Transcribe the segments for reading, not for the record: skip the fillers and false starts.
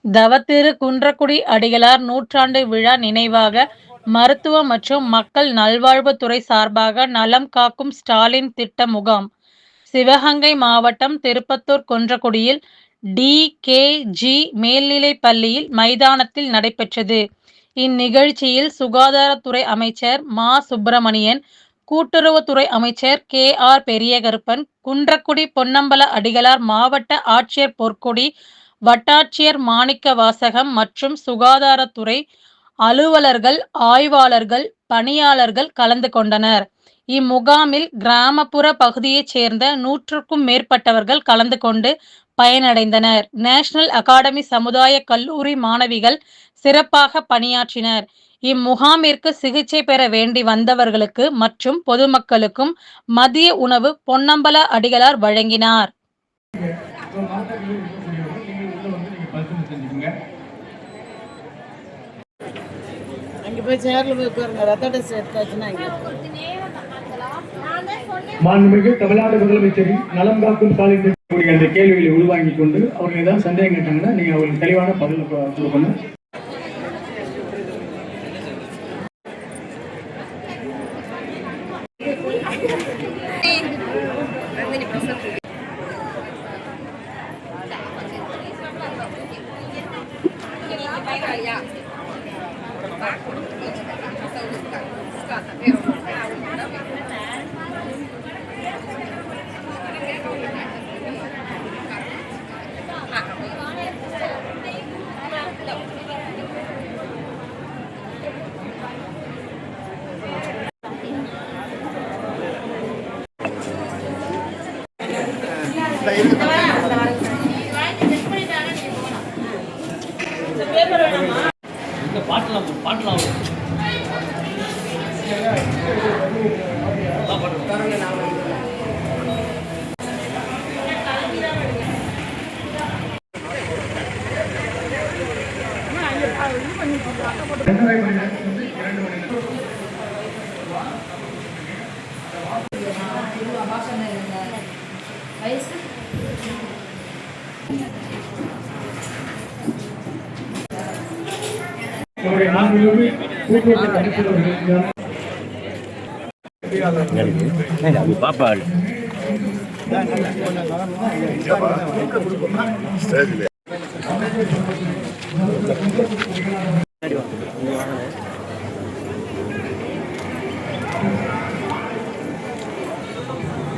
தவத்திரு குன்றக்குடி அடிகளார் நூற்றாண்டு விழா நினைவாக மருத்துவ மற்றும் மக்கள் நல்வாழ்வுத்துறை சார்பாக நலம் காக்கும் ஸ்டாலின் திட்ட முகாம் சிவகங்கை மாவட்டம் திருப்பத்தூர் குன்றக்குடியில் டி.கே.ஜி. மேல்நிலைப் பள்ளியில் மைதானத்தில் நடைபெற்றது. இந்நிகழ்ச்சியில் சுகாதாரத்துறை அமைச்சர் மா. சுப்பிரமணியன், கூட்டுறவுத்துறை அமைச்சர் கே.ஆர். பெரியகருப்பன், குன்றக்குடி பொன்னம்பல அடிகளார் மாவட்ட ஆட்சியர் பொற்கொடி, வட்டாட்சியர் மாணிக்கவாசகம் மற்றும் சுகாதாரத்துறை அலுவலர்கள், ஆய்வாளர்கள், பணியாளர்கள் கலந்து கொண்டனர். இம்முகாமில் கிராமப்புற பகுதியைச் சேர்ந்த 100க்கும் மேற்பட்டவர்கள் கலந்து கொண்டு பயனடைந்தனர். நேஷனல் அகாடமி சமுதாய கல்லூரி மாணவிகள் சிறப்பாக பணியாற்றினர். இம்முகாமிற்கு சிகிச்சை பெற வேண்டி வந்தவர்களுக்கு மற்றும் பொதுமக்களுக்கும் மதிய உணவு பொன்னம்பல அடிகளார் வழங்கினார். மாண்புமிகு தமிழ்நாடு முதலமைச்சரின் நலம் காக்கும் ஸ்டாலின் அந்த கேள்விகளை உள்வாங்கிக் கொண்டு அவர்கள் ஏதாவது சந்தேகம் கேட்டாங்கன்னா நீங்க அவங்களுக்கு தெளிவான பதில் கொடுக்கணும்.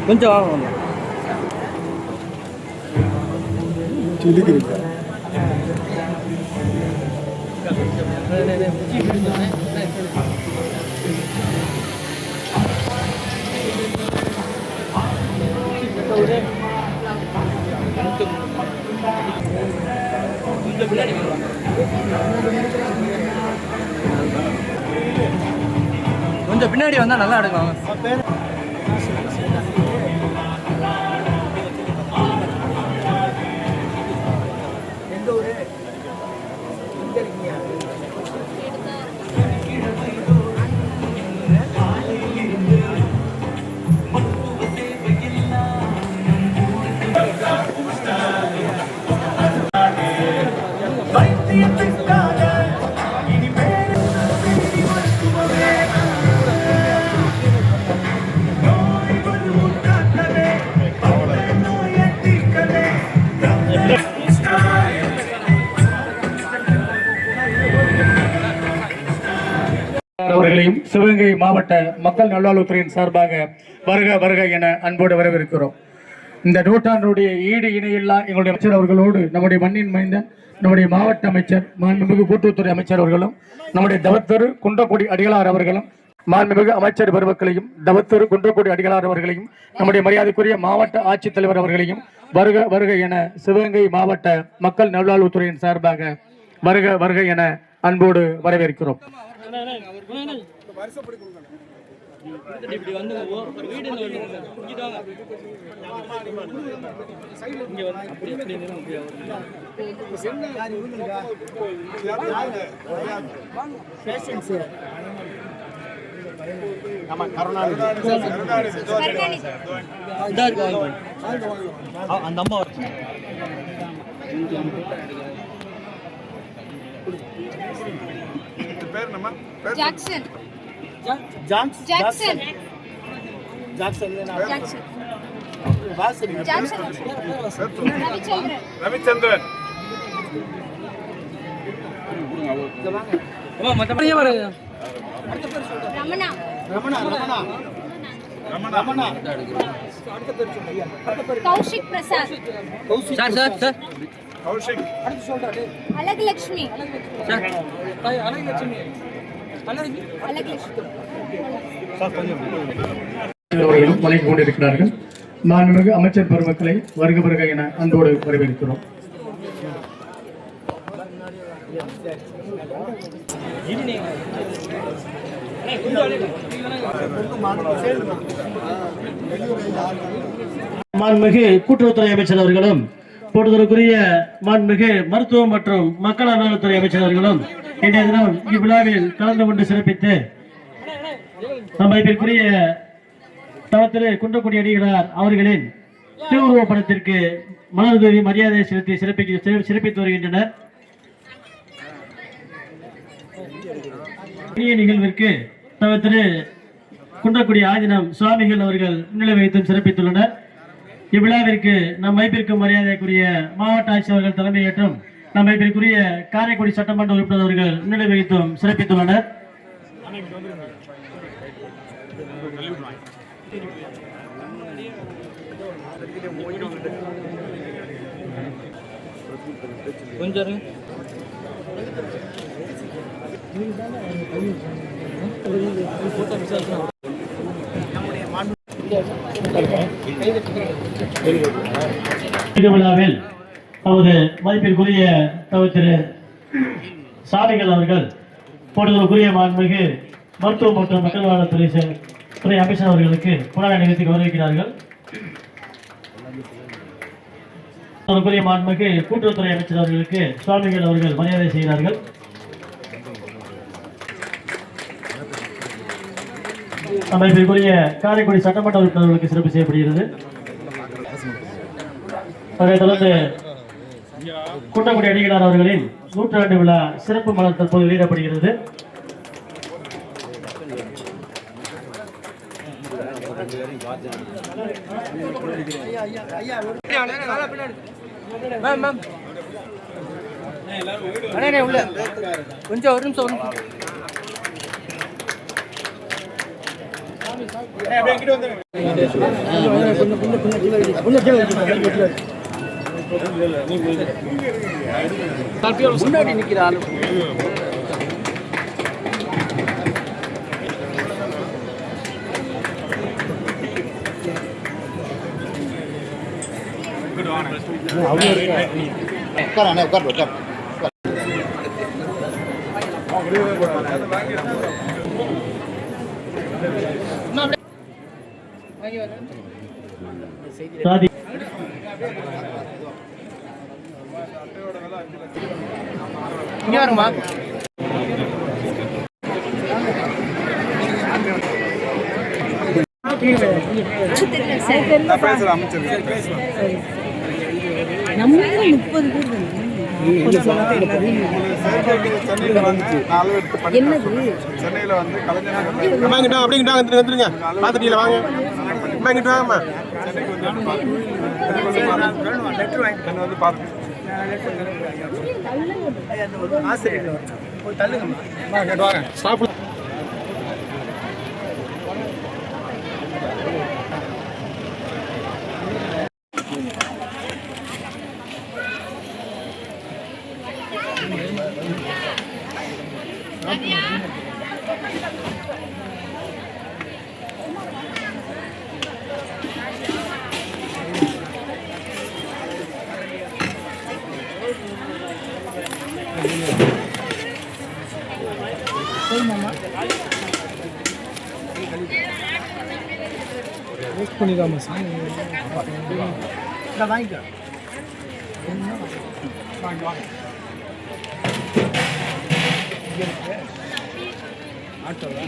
கொஞ்சம் வாங்க கொஞ்சம் பின்னாடி வந்தா நல்லா எடுக்கலாம். அவர்களையும் சிவகங்கை மாவட்ட மக்கள் நல்வாழ்வுத்துறையின் சார்பாக வருக வருக என அன்போடு வரவேற்கிறோம். இந்த நூற்றாண்டுடைய ஈடு இணையில்லா எங்களுடைய அமைச்சர் அவர்களோடு நம்முடைய மண்ணின் மைந்தன் நம்முடைய மாவட்ட அமைச்சர் மாண்புமிகு கூட்டுறவுத்துறை அமைச்சர் அவர்களும் நம்முடைய தவத்திரு குன்றக்குடி அடிகளார் அவர்களும் மாண்புமிகு அமைச்சர் பெருமக்களையும் தவத்திரு குன்றக்குடி அடிகளார் அவர்களையும் நம்முடைய மரியாதைக்குரிய மாவட்ட ஆட்சித்தலைவர் அவர்களையும் வருக வருக என சிவகங்கை மாவட்ட மக்கள் நல்வாழ்வுத்துறையின் சார்பாக வருக வருக என அன்போடு வரவேற்கிறோம். அந்த அம்மா Jackson Jackson Jackson Jackson Jackson வாசரி Jackson Ravichandran Ravichandran Ramana Ramana Ramana Ramana Kaushik Prasad sir sir sir Kaushik Alagulakshmi Alagulakshmi Alagulakshmi அவர்களும் வழங்கிக் கொண்டிருக்கிறார்கள். மாண்புமிகு அமைச்சர் பெருமக்களை வருக வருக என அன்போடு வரவேற்கிறோம். மாண்புமிகு கூட்டுறவுத்துறை அமைச்சர் அவர்களும் போடுவதற்குரிய மாண்புமிகு மருத்துவம் மற்றும் மக்கள் நல்வாழ்வுத்துறை அமைச்சர் அவர்களும் இன்றைய தினம் இவ்விழாவில் கலந்து கொண்டு சிறப்பித்து அமைப்பிற்குரிய தவத்திரு குன்றக்குடி அடிகளார் அவர்களின் திருவுருவப் படத்திற்கு மலர் தூவி மரியாதை செலுத்தி சிறப்பித்து வருகின்றனர். நிகழ்விற்கு தவத்திரு குன்றக்குடி ஆதினம் சுவாமிகள் அவர்கள் முன்னிலை வைத்தும் சிறப்பித்துள்ளனர். இவ்விழாவிற்கு நம் அமைப்பிற்கு மரியாதைக்குரிய மாவட்ட ஆட்சியர் அவர்கள் தலைமையேற்றும் நம் அமைப்பிற்குரிய காரைக்குடி சட்டமன்ற உறுப்பினர் அவர்கள் முன்னிலை வைத்தும் சிறப்பித்துள்ளனர். கொஞ்சம் விழாவில் நமது மதிப்பிற்குரிய திரு சாமிகள் அவர்கள் போடுவதற்குரிய மாண்புமிகு மருத்துவ மற்றும் மக்கள் நலத்துறை அமைச்சர் அவர்களுக்கு புனர நிகழ்ச்சி கௌரவிக்கிறார்கள். அதற்குரிய மாண்புமிகு கூட்டுறவுத்துறை அமைச்சர் அவர்களுக்கு சுவாமிகள் அவர்கள் மரியாதை செய்கிறார்கள். அமைப்பிற்குரிய காரைக்குடி சட்டமன்ற உறுப்பினர்களுக்கு சிறப்பு செய்யப்படுகிறது. அதைத் தொடர்ந்து குன்றக்குடி அடிகளார் அவர்களின் 100ஆண்டு விழா சிறப்பு மலர் தற்போது வெளியிடப்படுகிறது. கொஞ்சம் ஒரு நிமிஷம் முன்னாடி நிக்கிற ஆளு உட்கார் சாதி இங்க வருமா சென்னையில வந்து கலைஞர் அப்படிங்கிட்டாங்க பாத்துட்டீங்களா வாங்க இங்கிட்டு வாங்கம்மா வந்து பார்த்து சாப்பிடு பண்ணிக்காம சாமி வாங்கிக்க ஆட்டோவா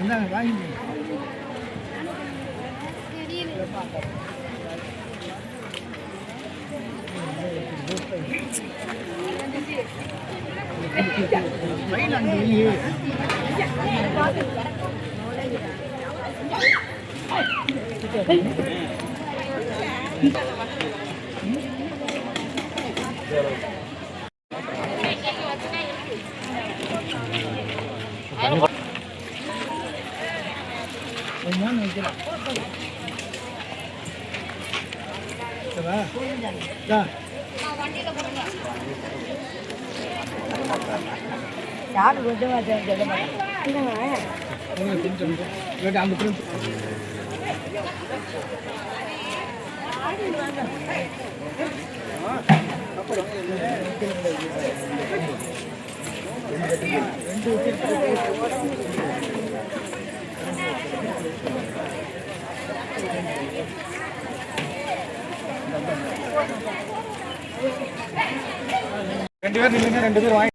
நான் வாங்கி அந்த பிரிண்ட் ரெண்டு பேர் நில்லுங்க, ரெண்டு பேர் வாங்கி